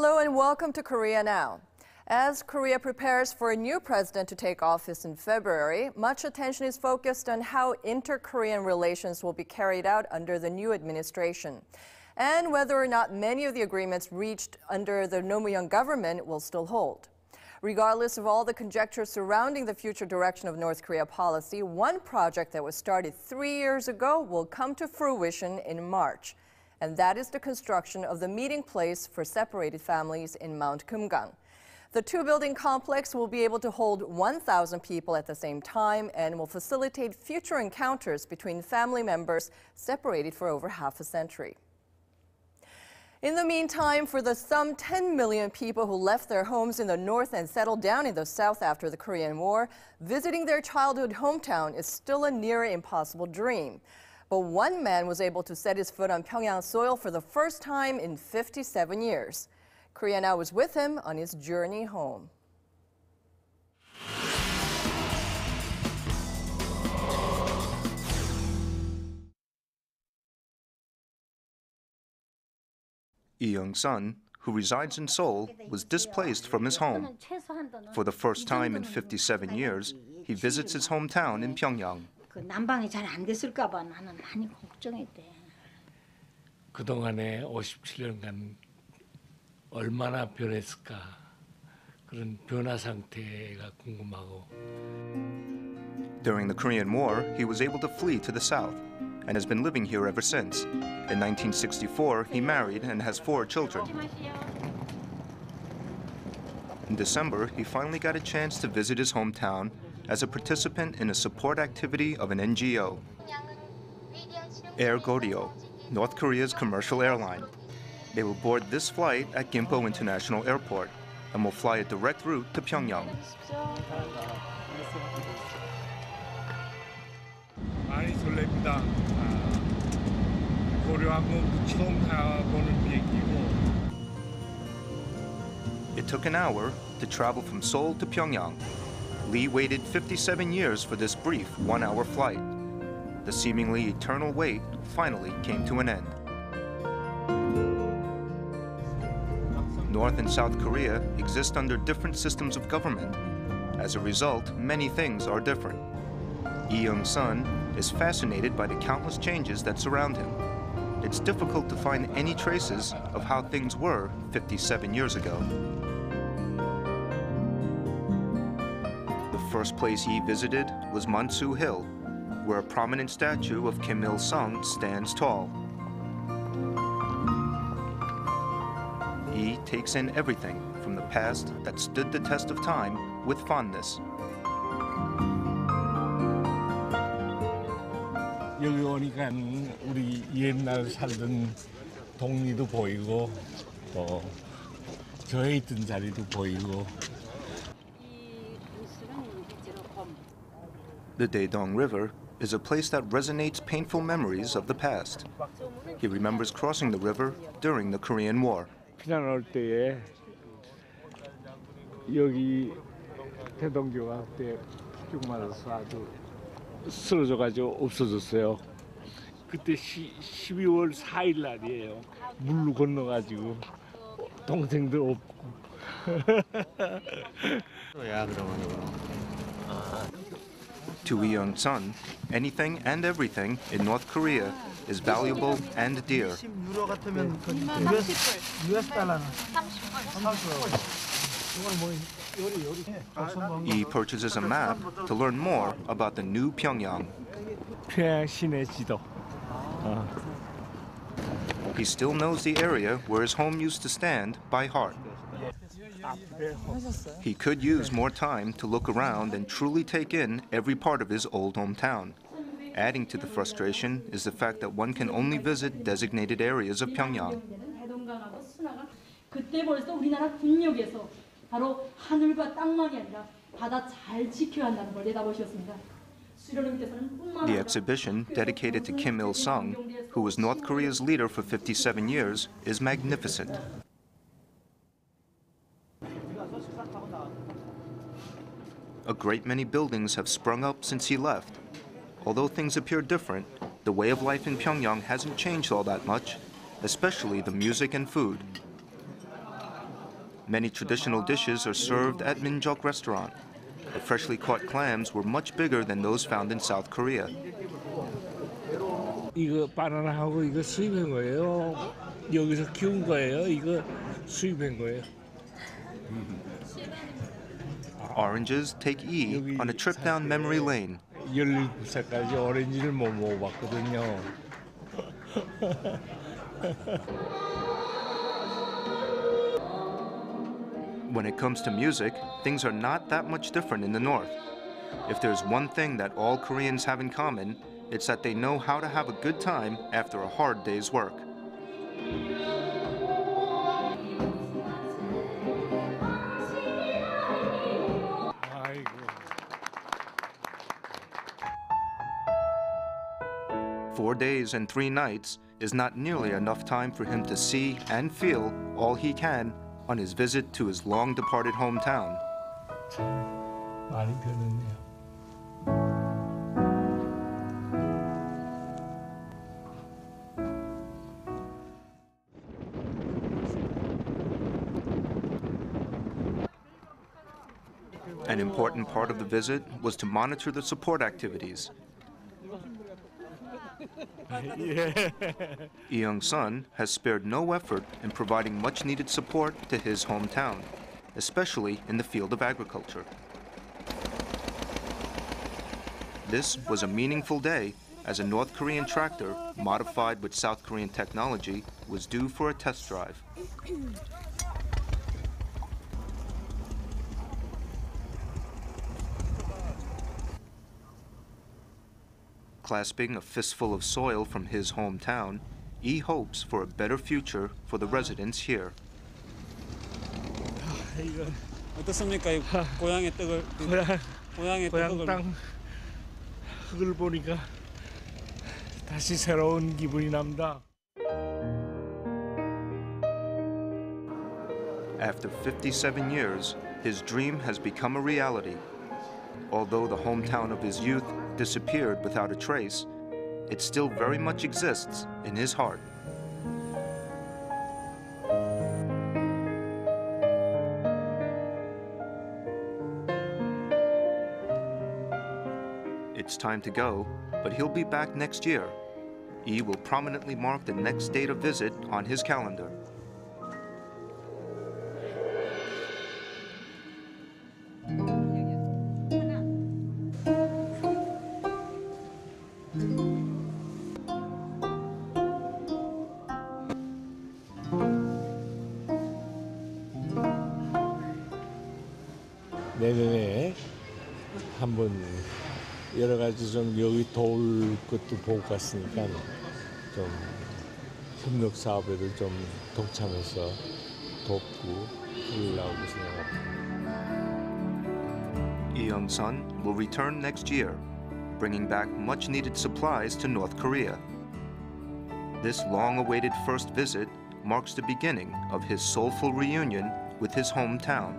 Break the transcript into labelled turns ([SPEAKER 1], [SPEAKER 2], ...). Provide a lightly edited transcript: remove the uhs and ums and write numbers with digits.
[SPEAKER 1] Hello and welcome to Korea Now. As Korea prepares for a new president to take office in February, much attention is focused on how inter-Korean relations will be carried out under the new administration, and whether or not many of the agreements reached under the Roh Moo-hyun government will still hold. Regardless of all the conjecture surrounding the future direction of North Korea policy, one project that was started 3 years ago will come to fruition in March, and that is the construction of the meeting place for separated families in Mount Kumgang. The two-building complex will be able to hold 1,000 people at the same time and will facilitate future encounters between family members separated for over half a century. In the meantime, for the some 10 million people who left their homes in the north and settled down in the south after the Korean War, visiting their childhood hometown is still a near impossible dream. But one man was able to set his foot on Pyongyang soil for the first time in 57 years. Korea Now was with him on his journey home.
[SPEAKER 2] Lee Young-sun, who resides in Seoul, was displaced from his home. For the first time in 57 years, he visits his hometown in Pyongyang.
[SPEAKER 3] 난방이 잘 안 됐을까 봐 나는 많이 걱정했대.
[SPEAKER 4] 그동안에 57년간 얼마나 변했을까 그런 변화 상태가 궁금하고.
[SPEAKER 2] During the Korean War, he was able to flee to the south and has been living here ever since. In 1964, he married and has 4 children. In December, he finally got a chance to visit his hometown as a participant in a support activity of an NGO. Air Goryeo, North Korea's commercial airline. They will board this flight at Gimpo International Airport and will fly a direct route to Pyongyang.
[SPEAKER 4] 많이 설렙니다. 고려항공 처음 타보는 비행기고.
[SPEAKER 2] It took an hour to travel from Seoul to Pyongyang. Lee waited 57 years for this brief 1-hour flight. The seemingly eternal wait finally came to an end. North and South Korea exist under different systems of government. As a result, many things are different. Lee Young-sun is fascinated by the countless changes that surround him. It's difficult to find any traces of how things were 57 years ago. The first place he visited was Mansu Hill, where a prominent statue of Kim Il-sung stands tall. He takes in everything from the past that stood the test of time with fondness.
[SPEAKER 4] 여기 오니까 우리 옛날 살던 동리도 보이고 또 저에 있던 자리도 보이고.
[SPEAKER 2] The Daedong River is a place that resonates painful memories of the past. He remembers crossing the river during the Korean War.
[SPEAKER 4] 피난 올 때에 여기 대동교가 그때 폭격 맞아서 아주 쓰러져가지고 없어졌어요. 그때 12월 4일 날이에요. 물로 건너가지고 동생들 없고.
[SPEAKER 2] To Lee Young-sun, anything and everything in North Korea is valuable and dear. He purchases a map to learn more about the new Pyongyang.
[SPEAKER 4] 평양 시내 지도.
[SPEAKER 2] He still knows the area where his home used to stand by heart. He could use more time to look around and truly take in every part of his old hometown. Adding to the frustration is the fact that one can only visit designated areas of Pyongyang.
[SPEAKER 5] 그때 벌써 우리나라 군력에서 바로 하늘과 땅만이 아니라 바다 잘 지켜야 한다는 걸 내다보셨습니다.
[SPEAKER 2] The exhibition, dedicated to Kim Il-sung, who was North Korea's leader for 57 years, is magnificent. A great many buildings have sprung up since he left. Although things appear different, the way of life in Pyongyang hasn't changed all that much, especially the music and food. Many traditional dishes are served at Minjok Restaurant. The freshly caught clams were much bigger than those found in South Korea.
[SPEAKER 4] 이거 바나나하고 이거 수입한 거예요. 여기서 키운 거예요. 이거 수입한 거예요.
[SPEAKER 2] Oranges take E on a trip down memory lane.
[SPEAKER 4] 17살까지 오렌지를 못 먹어봤거든요.
[SPEAKER 2] When it comes to music, things are not that much different in the North. If there's one thing that all Koreans have in common, it's that they know how to have a good time after a hard day's work.
[SPEAKER 4] 아이고.
[SPEAKER 2] 4 days and 3 nights is not nearly enough time for him to see and feel all he can on his visit to his long-departed hometown.
[SPEAKER 4] 많이 변했네요.
[SPEAKER 2] An important part of the visit was to monitor the support activities. Lee Young-sun has spared no effort in providing much-needed support to his hometown, especially in the field of agriculture. This was a meaningful day as a North Korean tractor, modified with South Korean technology, was due for a test drive. Clasping a fistful of soil from his hometown, Lee hopes for a better future for the residents here.
[SPEAKER 6] 어떻습니까? 이 고향의 떡을 고향의
[SPEAKER 4] 고향
[SPEAKER 6] 떡을
[SPEAKER 4] 땅 흙을 보니까 다시 새로운 기분이 납니다.
[SPEAKER 2] After 57 years, his dream has become a reality. Although the hometown of his youth disappeared without a trace, it still very much exists in his heart. It's time to go, but he'll be back next year. Lee will prominently mark the next date of visit on his calendar.
[SPEAKER 4] 내년에 한번 여러 가지 좀 여기 도울 것도 보고 갔으니까 좀 협력 사업에도 좀 동참해서 돕고 그러려고 생각합니다.
[SPEAKER 2] Lee Young-sun will return next year, bringing back much-needed supplies to North Korea. This long-awaited first visit marks the beginning of his soulful reunion with his hometown.